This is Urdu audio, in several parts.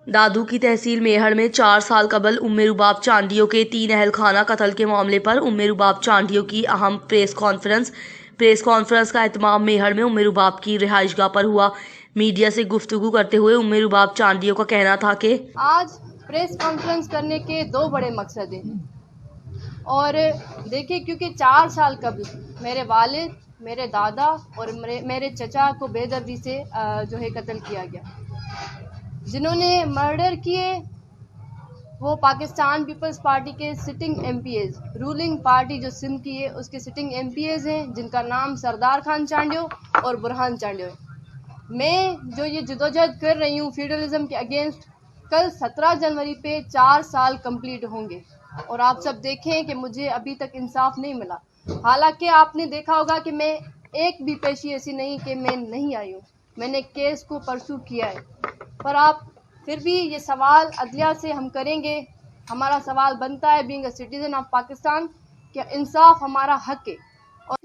دادو کی تحصیل میہڑ میں 4 سال قبل ام رباب چانڈیو کے 3 اہل خانہ قتل کے معاملے پر ام رباب چانڈیو کی اہم پریس کانفرنس کا اہتمام میہڑ میں ام رباب کی رہائش گاہ پر ہوا۔ میڈیا سے گفتگو کرتے ہوئے ام رباب چانڈیو کا کہنا تھا کہ آج پریس کانفرنس کرنے کے 2 بڑے مقصد ہیں، اور دیکھیں کیونکہ 4 سال قبل میرے والد، میرے دادا اور میرے چچا کو بے دردی سے قتل کیا گیا۔ جنہوں نے مرڈر کیے وہ پاکستان پیپلز پارٹی کے sitting M P As, ruling party جو سندھ کی ہے اس کے سٹنگ ایم پی ایز ہیں، جن کا نام سردار خان چانڈیو اور برہان چانڈیو ہے۔ میں جو یہ جدوجہد کر رہی ہوں فیوڈلزم کے اگینسٹ، کل 17 جنوری پہ 4 سال کمپلیٹ ہوں گے، اور آپ سب دیکھیں کہ مجھے ابھی تک انصاف نہیں ملا۔ حالانکہ آپ نے دیکھا ہوگا کہ میں ایک بھی پیشی ایسی نہیں کہ میں نہیں آئی ہوں، میں نے کیس کو پرسو کیا ہے، پر آپ پھر بھی یہ سوال عدلیہ سے ہم کریں گے۔ ہمارا سوال بنتا ہے being a citizen of Pakistan کہ انصاف ہمارا حق ہے، اور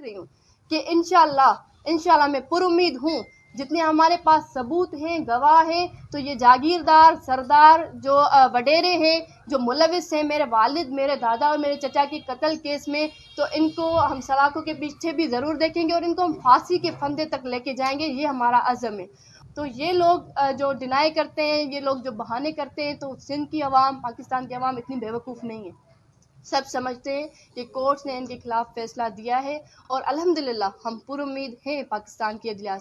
کہ انشاءاللہ میں پر امید ہوں جتنے ہمارے پاس ثبوت ہیں، گواہ ہیں، تو یہ جاگیردار سردار جو وڈیرے ہیں، جو ملوث ہیں میرے والد، میرے دادا اور میرے چچا کے قتل کیس میں، تو ان کو ہم سلاخوں کے پیچھے بھی ضرور دیکھیں گے اور ان کو ہم پھانسی کے پھندے تک لے کے جائیں گے۔ یہ ہمارا عزم ہے۔ تو یہ لوگ جو ڈینائی کرتے ہیں، یہ لوگ جو بہانے کرتے ہیں، تو سندھ کی عوام، پاکستان کی عوام اتنی بیوقوف نہیں ہے۔ سب سمجھتے ہیں کہ کورٹس نے ان کے خلاف فیصلہ دیا ہے، اور الحمدللہ ہم پر امید ہیں پاکستان کی عدلیہ سے۔